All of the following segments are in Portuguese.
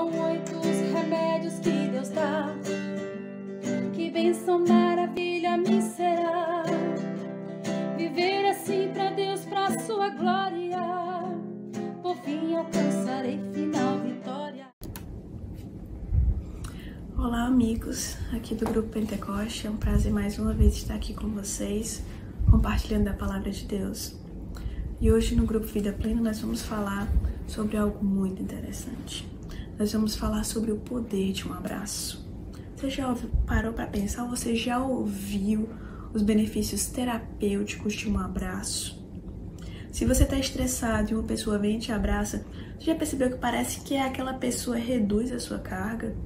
São muitos remédios que Deus dá. Que bênção, maravilha me será. Viver assim pra Deus, pra sua glória. Por fim alcançarei final vitória. Olá amigos, aqui do Grupo Pentecoste, é um prazer mais uma vez estar aqui com vocês, compartilhando da Palavra de Deus. E hoje no Grupo Vida Plena nós vamos falar sobre algo muito interessante. Nós vamos falar sobre o poder de um abraço. Você já parou para pensar, você já ouviu os benefícios terapêuticos de um abraço? Se você está estressado e uma pessoa vem e te abraça, você já percebeu que parece que aquela pessoa reduz a sua carga?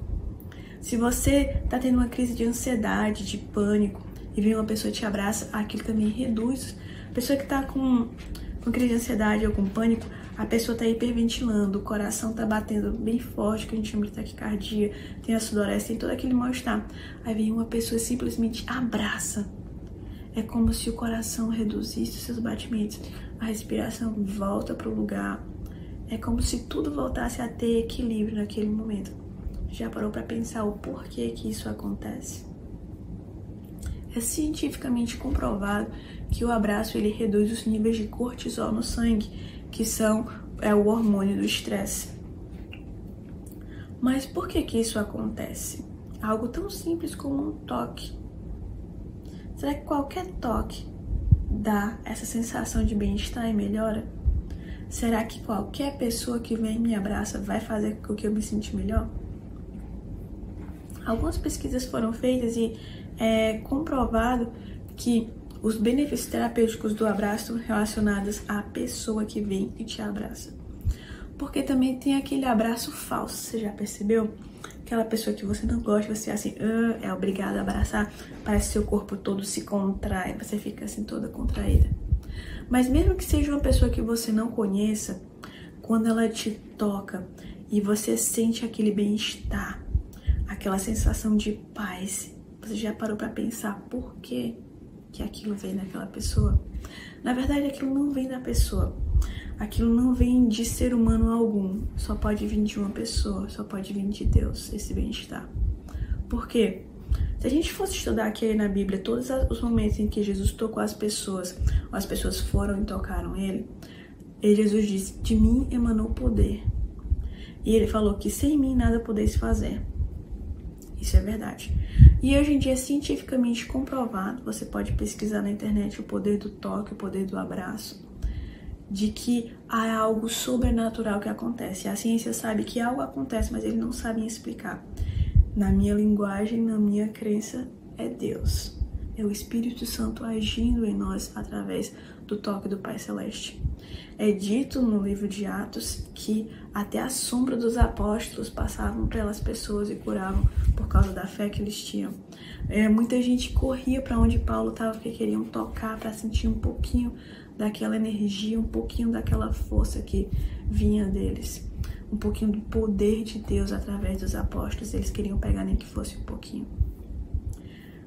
Se você está tendo uma crise de ansiedade, de pânico, e vem uma pessoa e te abraça, aquilo também reduz. A pessoa que está com crise de ansiedade ou com pânico, a pessoa está hiperventilando, o coração está batendo bem forte, que a gente chama de taquicardia, tem a sudorese, tem todo aquele mal-estar. Aí vem uma pessoa e simplesmente abraça. É como se o coração reduzisse os seus batimentos, a respiração volta para o lugar. É como se tudo voltasse a ter equilíbrio naquele momento. Já parou para pensar o porquê que isso acontece? É cientificamente comprovado que o abraço ele reduz os níveis de cortisol no sangue, que é o hormônio do estresse. Mas por que isso acontece? Algo tão simples como um toque. Será que qualquer toque dá essa sensação de bem-estar e melhora? Será que qualquer pessoa que vem e me abraça vai fazer com que eu me sinta melhor? Algumas pesquisas foram feitas e é comprovado que os benefícios terapêuticos do abraço estão relacionados à pessoa que vem e te abraça. Porque também tem aquele abraço falso, você já percebeu? Aquela pessoa que você não gosta, você assim, é obrigado a abraçar, parece que seu corpo todo se contrai, você fica assim toda contraída. Mas mesmo que seja uma pessoa que você não conheça, quando ela te toca e você sente aquele bem-estar, aquela sensação de paz, você já parou para pensar por que aquilo vem daquela pessoa? Na verdade, aquilo não vem da pessoa. Aquilo não vem de ser humano algum. Só pode vir de uma pessoa, só pode vir de Deus, esse bem-estar. Por quê? Se a gente fosse estudar aqui na Bíblia todos os momentos em que Jesus tocou as pessoas, ou as pessoas foram e tocaram ele, Jesus disse, de mim emanou poder. E ele falou que sem mim nada podeis fazer. Isso é verdade. E hoje em dia é cientificamente comprovado, você pode pesquisar na internet o poder do toque, o poder do abraço, de que há algo sobrenatural que acontece. A ciência sabe que algo acontece, mas eles não sabem explicar. Na minha linguagem, na minha crença, é Deus. É o Espírito Santo agindo em nós através do toque do Pai Celeste. É dito no livro de Atos que até a sombra dos apóstolos passavam pelas pessoas e curavam por causa da fé que eles tinham. Muita gente corria para onde Paulo estava porque queriam tocar para sentir um pouquinho daquela energia, um pouquinho daquela força que vinha deles. Um pouquinho do poder de Deus através dos apóstolos. Eles queriam pegar nem que fosse um pouquinho.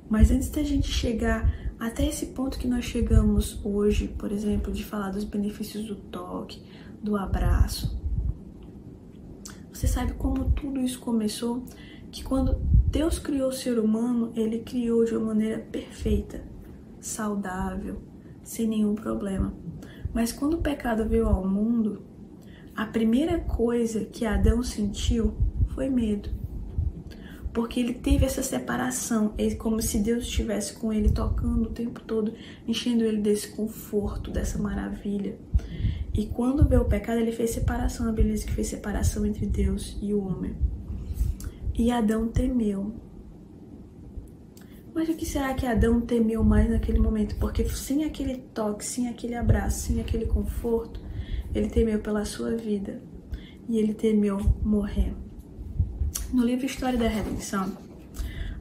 Mas antes da gente chegar até esse ponto que nós chegamos hoje, por exemplo, de falar dos benefícios do toque, do abraço, você sabe como tudo isso começou? Que quando Deus criou o ser humano, ele criou de uma maneira perfeita, saudável, sem nenhum problema. Mas quando o pecado veio ao mundo, a primeira coisa que Adão sentiu foi medo. Porque ele teve essa separação, é como se Deus estivesse com ele tocando o tempo todo, enchendo ele desse conforto, dessa maravilha. E quando veio o pecado, ele fez separação, a Bíblia diz que fez separação entre Deus e o homem. E Adão temeu. Mas o que será que Adão temeu mais naquele momento? Porque sem aquele toque, sem aquele abraço, sem aquele conforto, ele temeu pela sua vida. E ele temeu morrer. No livro História da Redenção,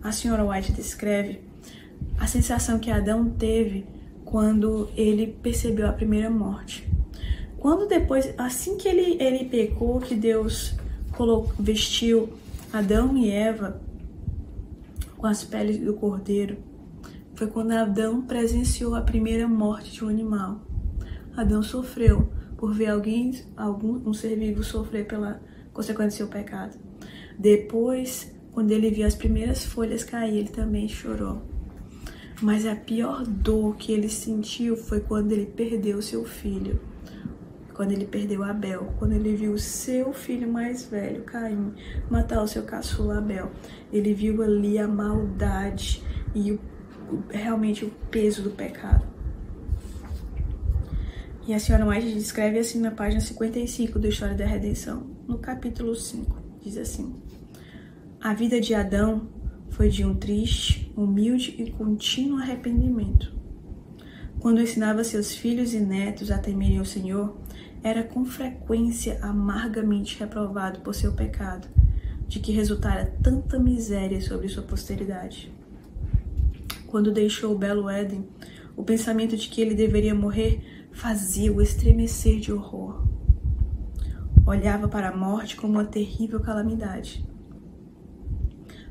a senhora White descreve a sensação que Adão teve quando ele percebeu a primeira morte. Quando depois, assim que ele pecou, que Deus vestiu Adão e Eva com as peles do cordeiro, foi quando Adão presenciou a primeira morte de um animal. Adão sofreu por ver um ser vivo sofrer consequência do seu pecado. Depois, quando ele viu as primeiras folhas cair, ele também chorou. Mas a pior dor que ele sentiu foi quando ele perdeu seu filho. Quando ele perdeu Abel. Quando ele viu o seu filho mais velho, Caim, matar o seu caçula Abel. Ele viu ali a maldade e realmente o peso do pecado. E a senhora White descreve assim na página 55 do História da Redenção, no capítulo 5. Diz assim: a vida de Adão foi de um triste, humilde e contínuo arrependimento. Quando ensinava seus filhos e netos a temerem o Senhor, era com frequência amargamente reprovado por seu pecado, de que resultara tanta miséria sobre sua posteridade. Quando deixou o belo Éden, o pensamento de que ele deveria morrer fazia-o estremecer de horror. Olhava para a morte como uma terrível calamidade.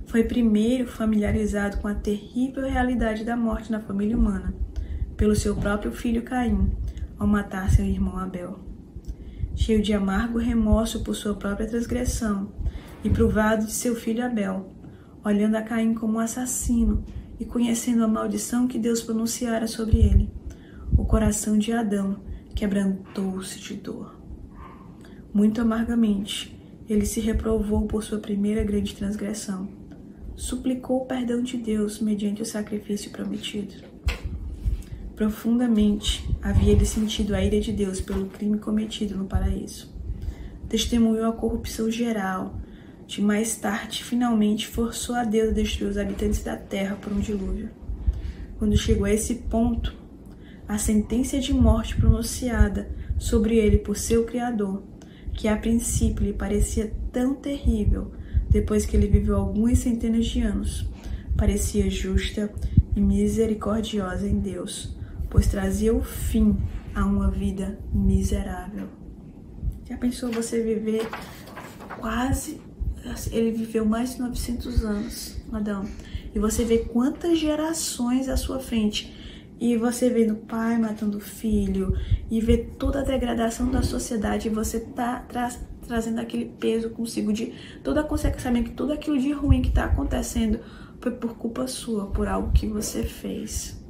Foi primeiro familiarizado com a terrível realidade da morte na família humana, pelo seu próprio filho Caim, ao matar seu irmão Abel. Cheio de amargo remorso por sua própria transgressão e privado de seu filho Abel, olhando a Caim como um assassino e conhecendo a maldição que Deus pronunciara sobre ele, o coração de Adão quebrantou-se de dor. Muito amargamente, ele se reprovou por sua primeira grande transgressão. Suplicou o perdão de Deus mediante o sacrifício prometido. Profundamente havia ele sentido a ira de Deus pelo crime cometido no paraíso. Testemunhou a corrupção geral, de mais tarde finalmente forçou a Deus a destruir os habitantes da terra por um dilúvio. Quando chegou a esse ponto, a sentença de morte pronunciada sobre ele por seu Criador, que a princípio lhe parecia tão terrível, depois que ele viveu algumas centenas de anos, parecia justa e misericordiosa em Deus, pois trazia o fim a uma vida miserável. Já pensou você viver ele viveu mais de 900 anos, Adão, e você vê quantas gerações à sua frente, e você vendo o pai matando o filho, e vê toda a degradação da sociedade, e você tá trazendo aquele peso consigo de toda a consciência, sabendo que tudo aquilo de ruim que está acontecendo foi por culpa sua, por algo que você fez.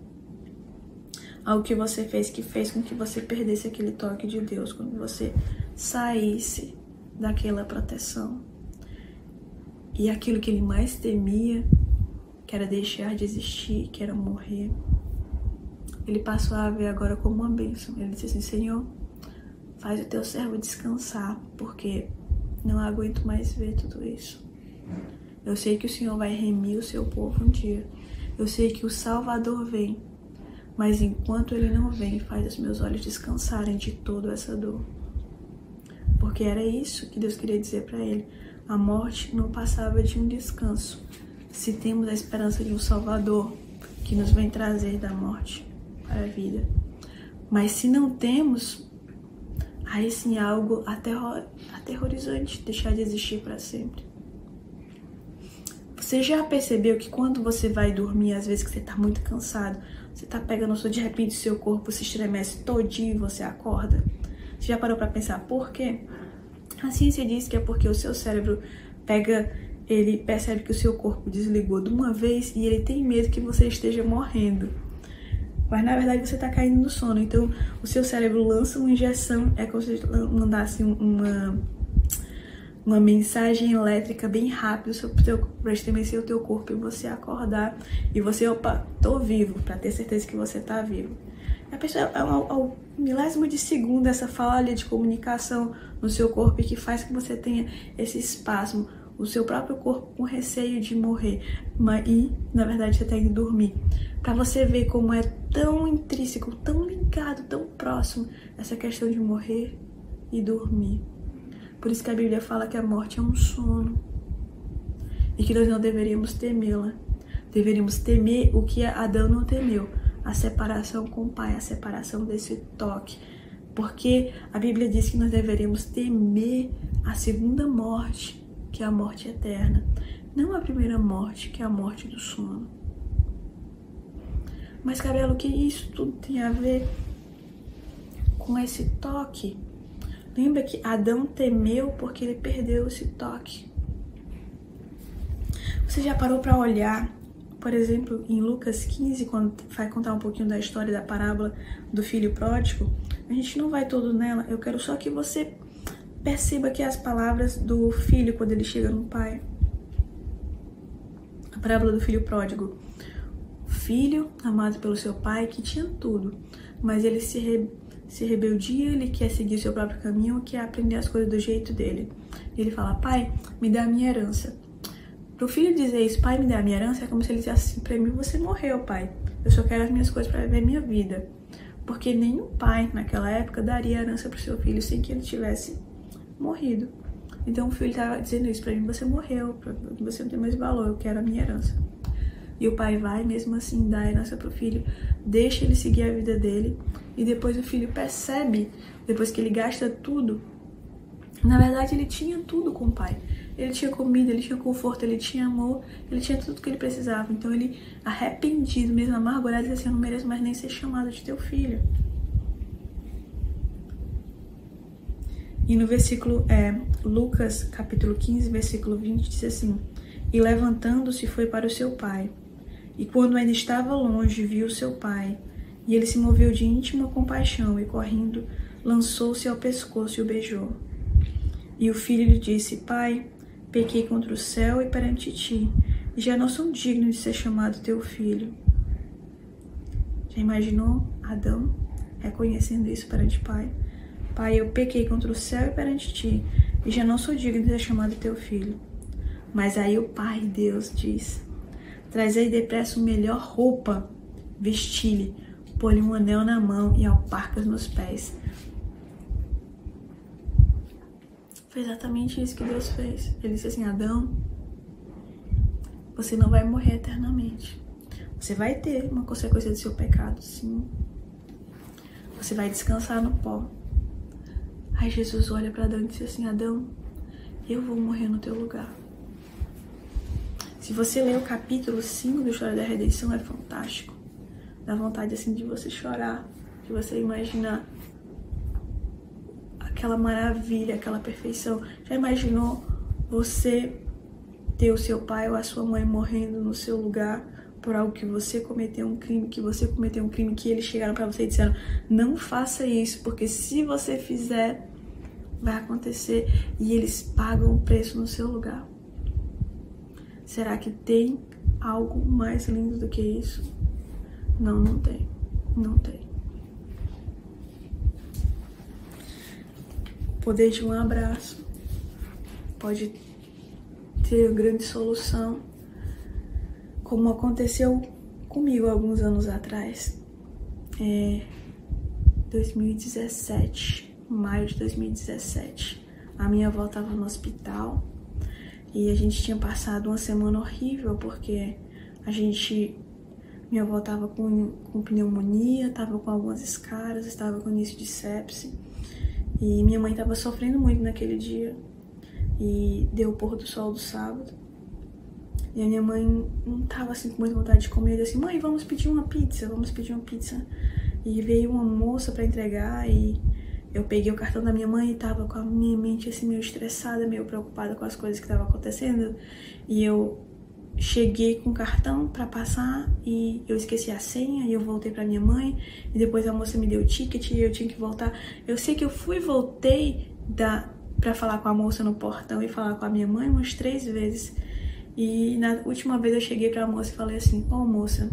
Algo que você fez que fez com que você perdesse aquele toque de Deus, quando você saísse daquela proteção. E aquilo que ele mais temia, que era deixar de existir, que era morrer, ele passou a ver agora como uma bênção. Ele disse assim: Senhor, faz o teu servo descansar, porque não aguento mais ver tudo isso. Eu sei que o Senhor vai remir o seu povo um dia. Eu sei que o Salvador vem. Mas enquanto ele não vem, faz os meus olhos descansarem de toda essa dor. Porque era isso que Deus queria dizer para ele. A morte não passava de um descanso, se temos a esperança de um Salvador que nos vem trazer da morte para a vida. Mas se não temos, aí sim é algo aterrorizante deixar de existir para sempre. Você já percebeu que quando você vai dormir, às vezes que você está muito cansado, você está pegando o sono, de repente seu corpo se estremece todinho e você acorda? Você já parou para pensar por quê? A ciência diz que é porque o seu cérebro ele percebe que o seu corpo desligou de uma vez e ele tem medo que você esteja morrendo. Mas na verdade você está caindo no sono, então o seu cérebro lança uma injeção, é como se mandasse uma mensagem elétrica bem rápida para estremecer o teu corpo e você acordar e você, opa, tô vivo, para ter certeza que você tá vivo. A pessoa é ao milésimo de segundo essa falha de comunicação no seu corpo que faz que você tenha esse espasmo, o seu próprio corpo com receio de morrer, e na verdade você tá indo dormir. Para você ver como é tão intrínseco, tão ligado, tão próximo essa questão de morrer e dormir. Por isso que a Bíblia fala que a morte é um sono e que nós não deveríamos temê-la. Deveríamos temer o que Adão não temeu, a separação com o Pai, a separação desse toque. Porque a Bíblia diz que nós deveríamos temer a segunda morte, que é a morte eterna. Não a primeira morte, que é a morte do sono. Mas, Cabelo, o que isso tudo tem a ver com esse toque? Lembra que Adão temeu porque ele perdeu esse toque. Você já parou para olhar, por exemplo, em Lucas 15, quando vai contar um pouquinho da história da parábola do filho pródigo? A gente não vai todo nela, eu quero só que você perceba que as palavras do filho quando ele chega no pai. A parábola do filho pródigo. Filho amado pelo seu pai que tinha tudo, mas ele se rebeldia, ele quer seguir o seu próprio caminho, quer aprender as coisas do jeito dele. Ele fala, pai, me dá a minha herança. Pro filho dizer isso, pai, me dá a minha herança, é como se ele dissesse assim pra mim, você morreu, pai. Eu só quero as minhas coisas para viver a minha vida. Porque nenhum pai, naquela época, daria herança pro seu filho sem que ele tivesse morrido. Então o filho estava dizendo isso pra mim, você morreu, você não tem mais valor, eu quero a minha herança. E o pai vai, mesmo assim, dá a herança pro filho, deixa ele seguir a vida dele, e depois o filho percebe, depois que ele gasta tudo, na verdade ele tinha tudo com o pai. Ele tinha comida, ele tinha conforto, ele tinha amor, ele tinha tudo que ele precisava. Então ele, arrependido, mesmo amargurado, disse assim, eu não mereço mais nem ser chamado de teu filho. E no versículo, Lucas, capítulo 15, versículo 20, diz assim, e levantando-se foi para o seu pai, e quando ainda estava longe, viu seu pai, e ele se moveu de íntima compaixão, e correndo, lançou-se ao pescoço e o beijou. E o filho lhe disse, pai, pequei contra o céu e perante ti, e já não sou digno de ser chamado teu filho. Já imaginou Adão reconhecendo isso perante o pai? Pai, eu pequei contra o céu e perante ti, e já não sou digno de ser chamado teu filho. Mas aí o pai, Deus, diz, trazei depressa a melhor roupa, vesti-lhe, pôr-lhe um anel na mão e alparcas nos pés. Foi exatamente isso que Deus fez. Ele disse assim, Adão, você não vai morrer eternamente. Você vai ter uma consequência do seu pecado, sim. Você vai descansar no pó. Aí Jesus olha para Adão e diz assim, Adão, eu vou morrer no teu lugar. Se você ler o capítulo 5 do História da Redenção, é fantástico. Dá vontade assim de você chorar, de você imaginar aquela maravilha, aquela perfeição. Já imaginou você ter o seu pai ou a sua mãe morrendo no seu lugar por algo que você cometeu um crime, que eles chegaram pra você e disseram, não faça isso, porque se você fizer, vai acontecer, e eles pagam o preço no seu lugar. Será que tem algo mais lindo do que isso? Não, não tem. Não tem. O poder de um abraço pode ter grande solução, como aconteceu comigo alguns anos atrás. 2017, maio de 2017, a minha avó estava no hospital e a gente tinha passado uma semana horrível porque minha avó estava com pneumonia, estava com algumas escaras, estava com início de sepse e minha mãe estava sofrendo muito naquele dia e deu o pôr do sol do sábado. E a minha mãe não tava assim com muita vontade de comer. Eu disse assim, mãe, vamos pedir uma pizza. E veio uma moça pra entregar e eu peguei o cartão da minha mãe e tava com a minha mente assim meio estressada, meio preocupada com as coisas que estavam acontecendo. E eu cheguei com o cartão pra passar e eu esqueci a senha e eu voltei pra minha mãe. E depois a moça me deu o ticket e eu tinha que voltar. Eu sei que eu voltei pra falar com a moça no portão e falar com a minha mãe umas 3 vezes. E na última vez eu cheguei pra moça e falei assim, moça,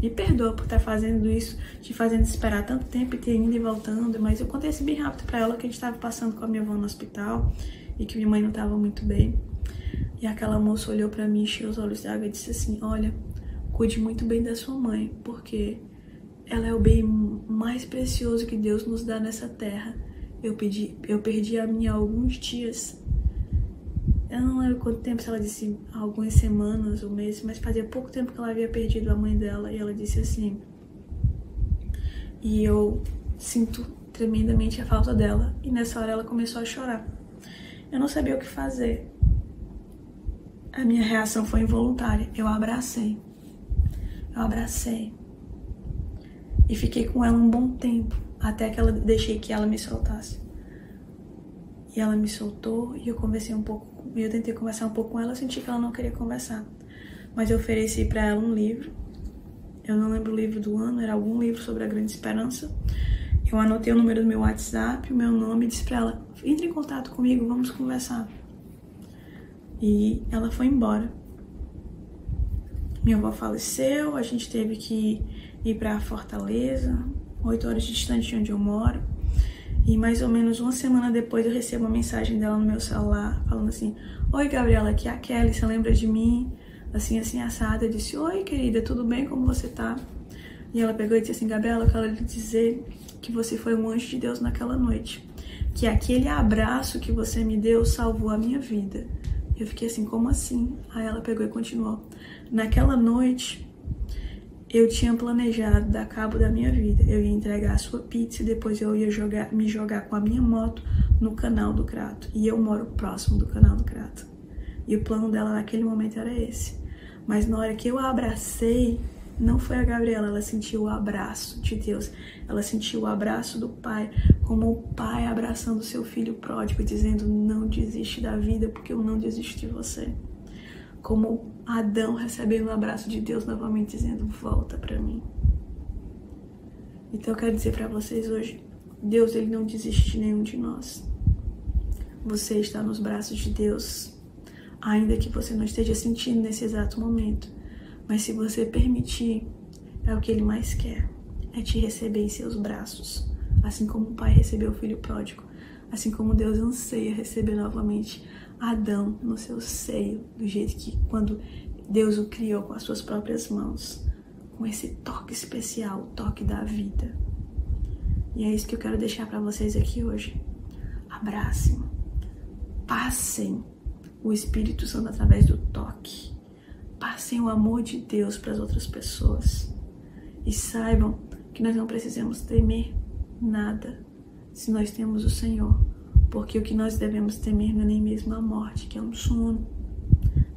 me perdoa por estar fazendo isso, te fazendo esperar tanto tempo e ter indo e voltando, mas eu contei assim bem rápido pra ela que a gente tava passando com a minha avó no hospital e que minha mãe não tava muito bem. E aquela moça olhou pra mim, encheu os olhos d'água e disse assim, olha, cuide muito bem da sua mãe, porque ela é o bem mais precioso que Deus nos dá nessa terra. Eu perdi a minha há alguns dias. Eu não lembro quanto tempo, se ela disse algumas semanas ou meses, mas fazia pouco tempo que ela havia perdido a mãe dela. E ela disse assim, e eu sinto tremendamente a falta dela. E nessa hora ela começou a chorar. Eu não sabia o que fazer. A minha reação foi involuntária. Eu abracei. E fiquei com ela um bom tempo, até que deixei que ela me soltasse. E ela me soltou e eu conversei um pouco, e eu tentei conversar um pouco com ela, eu senti que ela não queria conversar. Mas eu ofereci para ela um livro, eu não lembro o livro do ano, era algum livro sobre a Grande Esperança. Eu anotei o número do meu WhatsApp, o meu nome, e disse para ela, entre em contato comigo, vamos conversar. E ela foi embora. Minha avó faleceu, a gente teve que ir para Fortaleza, 8 horas distante de onde eu moro. E mais ou menos uma semana depois eu recebo uma mensagem dela no meu celular, falando assim, oi Gabriela, aqui é a Kelly, você lembra de mim? Assim, assada. Eu disse, oi querida, tudo bem, como você tá? E ela pegou e disse assim, Gabriela, eu quero lhe dizer que você foi um anjo de Deus naquela noite. Que aquele abraço que você me deu salvou a minha vida. Eu fiquei assim, como assim? Aí ela pegou e continuou. Naquela noite, eu tinha planejado dar cabo da minha vida. Eu ia entregar a sua pizza e depois eu ia me jogar com a minha moto no Canal do Crato. E eu moro próximo do Canal do Crato. E o plano dela naquele momento era esse. Mas na hora que eu a abracei, não foi a Gabriela, ela sentiu o abraço de Deus. Ela sentiu o abraço do Pai, como o Pai abraçando o seu filho pródigo, dizendo, não desiste da vida, porque eu não desisto de você. Como Adão recebendo o abraço de Deus novamente, dizendo, volta pra mim. Então eu quero dizer pra vocês hoje, Deus ele não desiste de nenhum de nós. Você está nos braços de Deus, ainda que você não esteja sentindo nesse exato momento. Mas se você permitir, é o que Ele mais quer, é te receber em seus braços. Assim como o Pai recebeu o Filho pródigo, assim como Deus anseia receber novamente Adão no seu seio, do jeito que quando Deus o criou com as suas próprias mãos, com esse toque especial, o toque da vida. E é isso que eu quero deixar para vocês aqui hoje. Abracem, passem o Espírito Santo através do toque. Passem o amor de Deus para as outras pessoas. E saibam que nós não precisamos temer nada se nós temos o Senhor. Porque o que nós devemos temer não é nem mesmo a morte, que é um sono,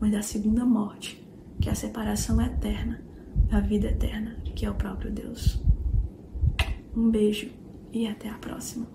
mas a segunda morte, que é a separação eterna da vida eterna, que é o próprio Deus. Um beijo e até a próxima.